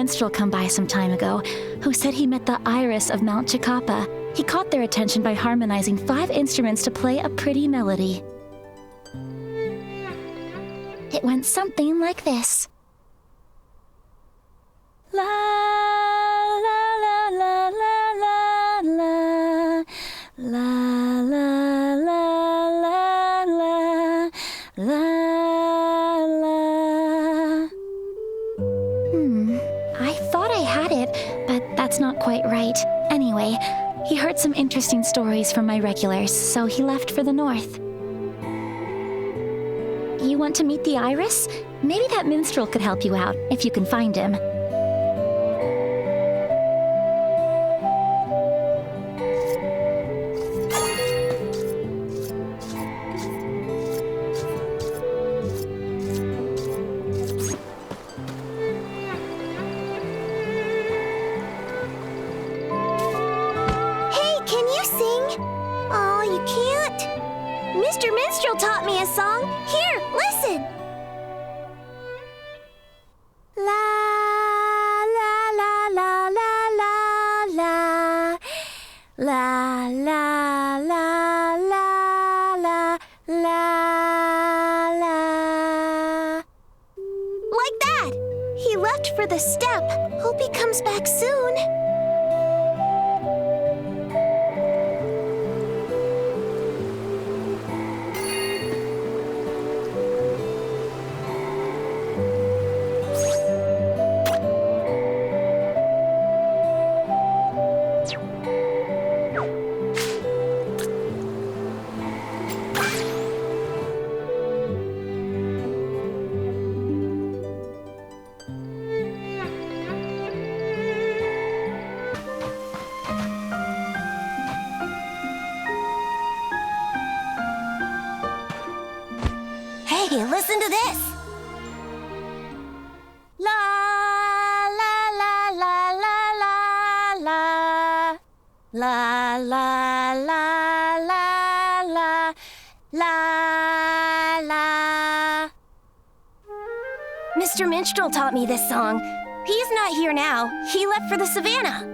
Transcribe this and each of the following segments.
minstrel come by some time ago who said he met the iris of Mount Chicapa. He caught their attention by harmonizing 5 instruments to play a pretty melody. It went something like this. La la la la la la la la la la la la la. I thought I had it, but that's not quite right. Anyway, he heard some interesting stories from my regulars, so he left for the north. You want to meet the iris? Maybe that minstrel could help you out, if you can find him. Hey, can you sing? Oh, you can't? Mr. Minstrel taught me a song. Here, listen. La la la la la la la la la la la la la la. Like that. He left for the steppe. Hope he comes back soon. Hey, listen to this. La la la la la la la la la la la la la la. Mr. Minstrel taught me this song. He's not here now. He left for the savannah.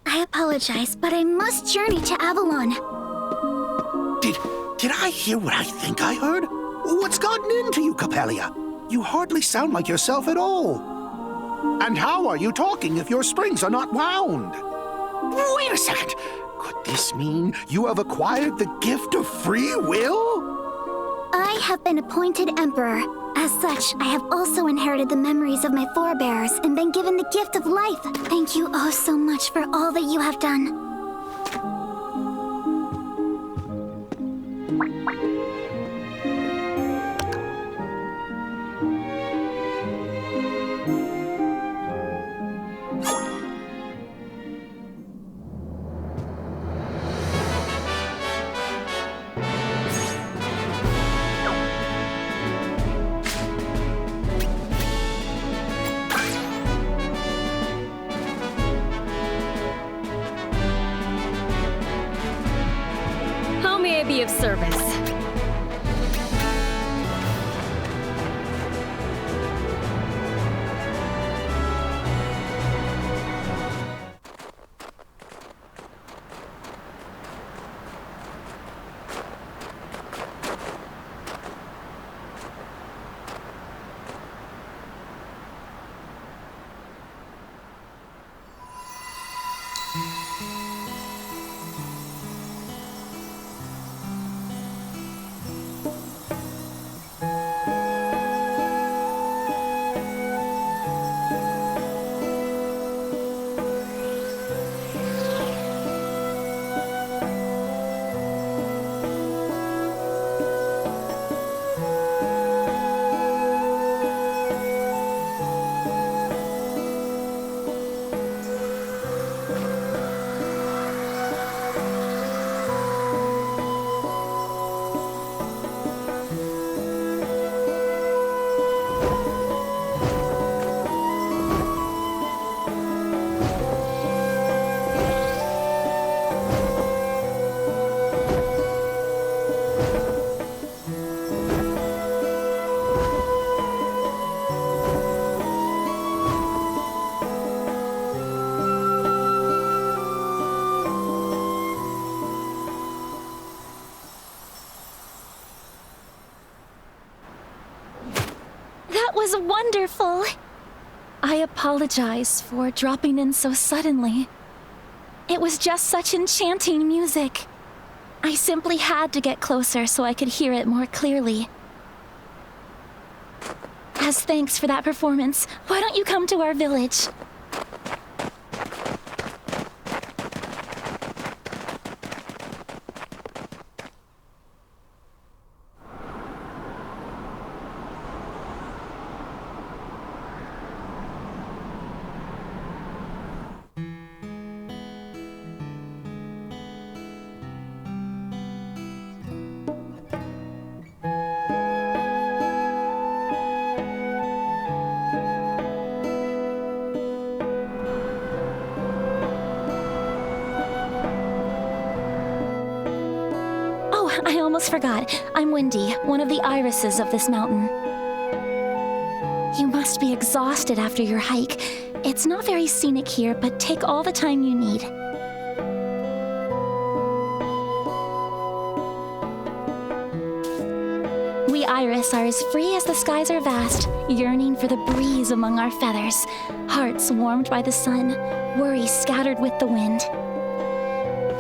I apologize, but I must journey to Avalon. Did I hear what I think I heard? What's gotten into you, Capellia? You hardly sound like yourself at all. And how are you talking if your springs are not wound? Wait a second. Could this mean you have acquired the gift of free will? I have been appointed emperor. As such, I have also inherited the memories of my forebears and been given the gift of life. Thank you oh so much for all that you have done. How may I be of service? was wonderful. I apologize for dropping in so suddenly. It was just such enchanting music. I simply had to get closer so I could hear it more clearly. As thanks for that performance, why don't you come to our village? I almost forgot. I'm Windy, one of the irises of this mountain. You must be exhausted after your hike. It's not very scenic here, but take all the time you need. We iris are as free as the skies are vast, yearning for the breeze among our feathers, hearts warmed by the sun, worries scattered with the wind.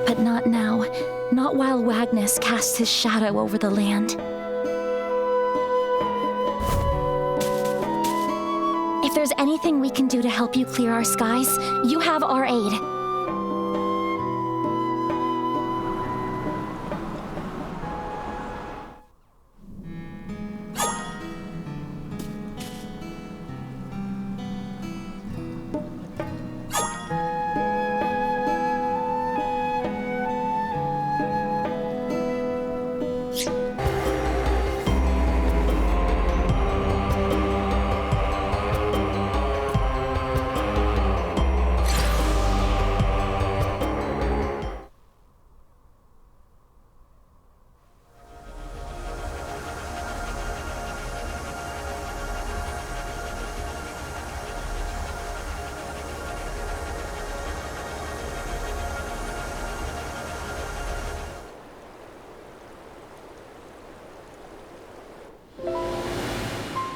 But not now. Not while Wagnus casts his shadow over the land. If there's anything we can do to help you clear our skies, you have our aid.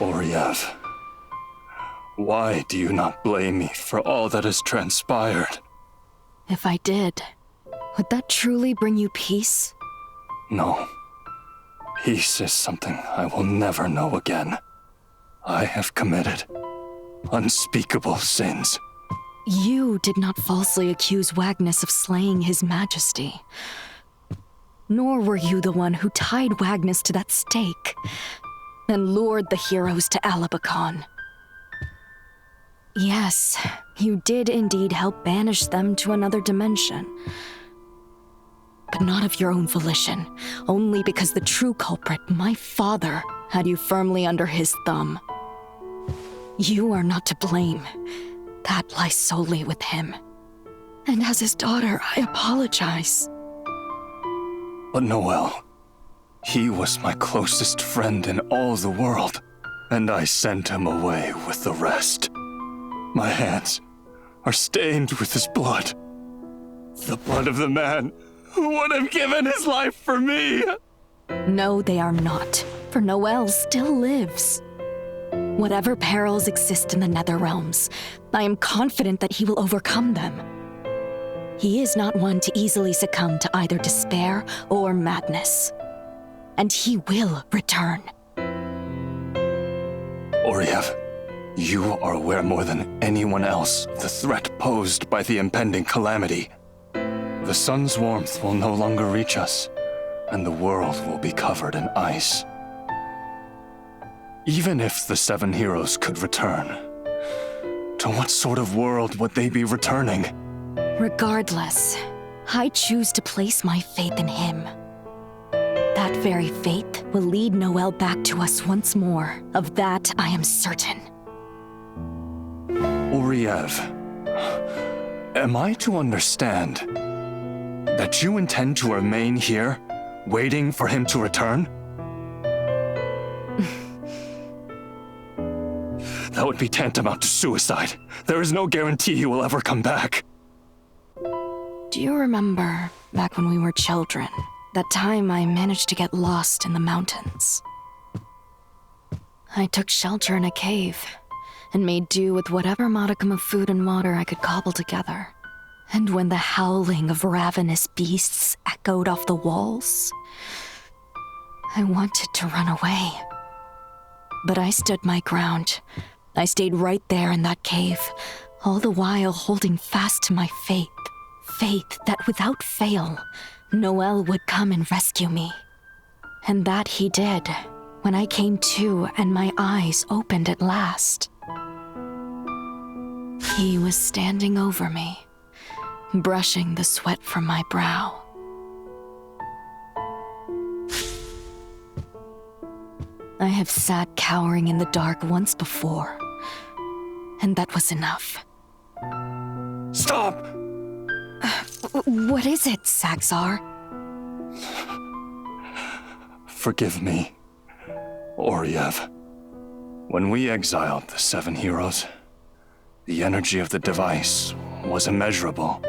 Oriev, why do you not blame me for all that has transpired? If I did, would that truly bring you peace? No. Peace is something I will never know again. I have committed unspeakable sins. You did not falsely accuse Wagnus of slaying his majesty. Nor were you the one who tied Wagnus to that stake and lured the heroes to Alabacon. Yes, you did indeed help banish them to another dimension. But not of your own volition, only because the true culprit, my father, had you firmly under his thumb. You are not to blame. That lies solely with him. And as his daughter, I apologize. But Noel, he was my closest friend in all the world, and I sent him away with the rest. My hands are stained with his blood. The blood of the man who would have given his life for me. No, they are not, for Noel still lives. Whatever perils exist in the Nether Realms, I am confident that he will overcome them. He is not one to easily succumb to either despair or madness. And he will return. Oriev, you are aware more than anyone else of the threat posed by the impending calamity. The sun's warmth will no longer reach us, and the world will be covered in ice. Even if the 7 heroes could return, to what sort of world would they be returning? Regardless, I choose to place my faith in him. That very faith will lead Noel back to us once more. Of that, I am certain. Oriev, am I to understand that you intend to remain here, waiting for him to return? That would be tantamount to suicide. There is no guarantee he will ever come back. Do you remember, back when we were children, that time I managed to get lost in the mountains? I took shelter in a cave and made do with whatever modicum of food and water I could cobble together. And when the howling of ravenous beasts echoed off the walls, I wanted to run away. But I stood my ground. I stayed right there in that cave, all the while holding fast to my faith. Faith that without fail, Noel would come and rescue me. And that he did, when I came to and my eyes opened at last. He was standing over me, brushing the sweat from my brow. I have sat cowering in the dark once before, and that was enough. Stop! What is it, Saxar? Forgive me, Oriev. When we exiled the 7 heroes, the energy of the device was immeasurable.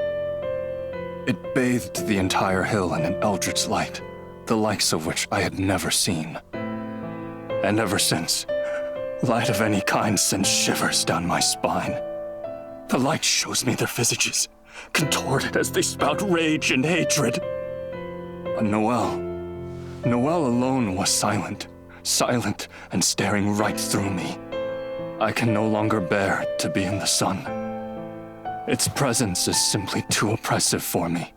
It bathed the entire hill in an eldritch light, the likes of which I had never seen. And ever since, light of any kind sends shivers down my spine. The light shows me their visages, contorted as they spout rage and hatred. But Noel alone was silent and staring right through me. I can no longer bear to be in the sun. Its presence is simply too oppressive for me.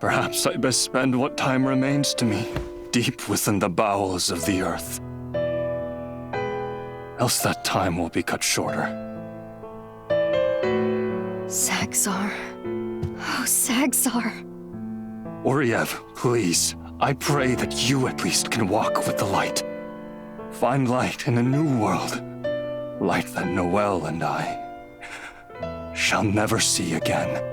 Perhaps I best spend what time remains to me deep within the bowels of the earth. Else that time will be cut shorter. Saxar. Oh, Saxar. Oriev, please, I pray that you at least can walk with the light. Find light in a new world. Light that Noel and I shall never see again.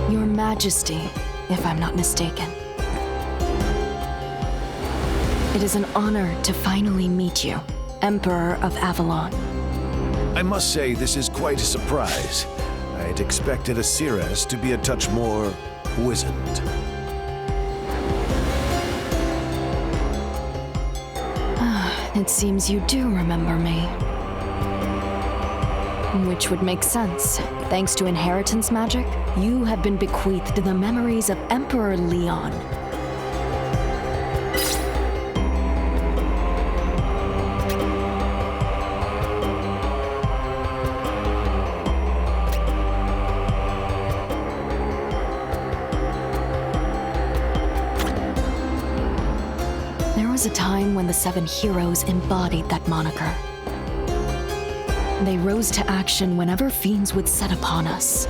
Your Majesty, if I'm not mistaken. It is an honor to finally meet you, Emperor of Avalon. I must say this is quite a surprise. I'd expected Asiras to be a touch more wizened. It seems you do remember me. Which would make sense. Thanks to inheritance magic, you have been bequeathed the memories of Emperor Leon. There was a time when the 7 heroes embodied that moniker. They rose to action whenever fiends would set upon us.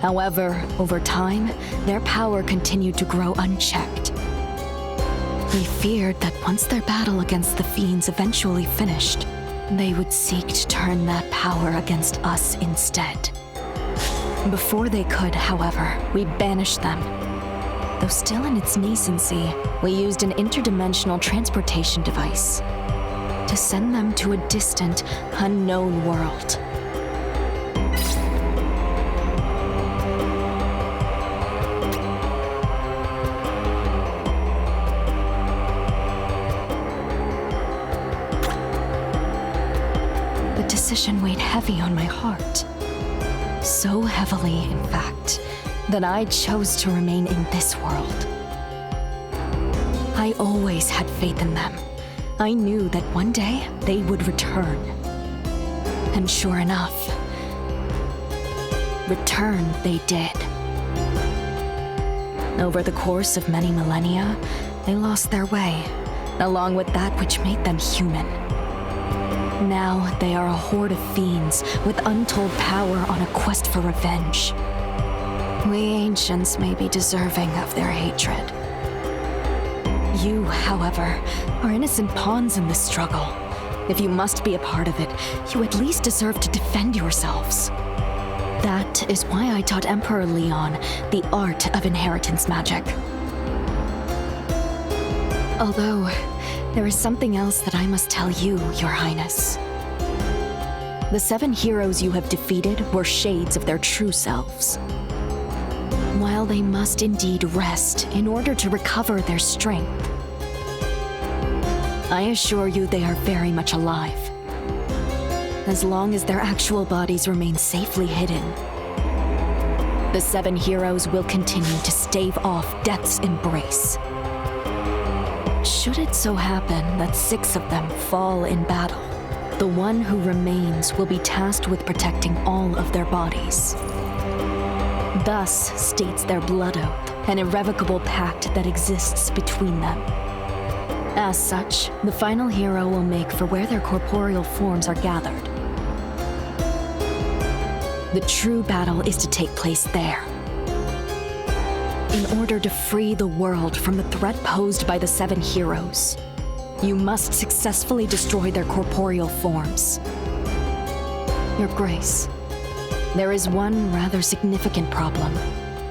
However, over time, their power continued to grow unchecked. We feared that once their battle against the fiends eventually finished, they would seek to turn that power against us instead. Before they could, however, we banished them. Though still in its nascency, we used an interdimensional transportation device to send them to a distant, unknown world. The decision weighed heavy on my heart. So heavily, in fact, that I chose to remain in this world. I always had faith in them. I knew that one day they would return. And sure enough, return they did. Over the course of many millennia, they lost their way, along with that which made them human. Now they are a horde of fiends with untold power on a quest for revenge. We ancients may be deserving of their hatred. You, however, are innocent pawns in this struggle. If you must be a part of it, you at least deserve to defend yourselves. That is why I taught Emperor Leon the art of inheritance magic. Although, there is something else that I must tell you, Your Highness. The 7 heroes you have defeated were shades of their true selves. While they must indeed rest in order to recover their strength, I assure you they are very much alive. As long as their actual bodies remain safely hidden, the 7 heroes will continue to stave off death's embrace. Should it so happen that 6 of them fall in battle, the one who remains will be tasked with protecting all of their bodies. Thus states their blood oath, an irrevocable pact that exists between them. As such, the final hero will make for where their corporeal forms are gathered. The true battle is to take place there. In order to free the world from the threat posed by the 7 heroes, you must successfully destroy their corporeal forms. Your Grace, there is one rather significant problem.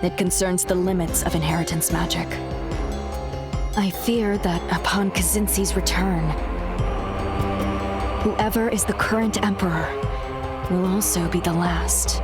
It concerns the limits of inheritance magic. I fear that upon Kazinski's return, whoever is the current emperor will also be the last.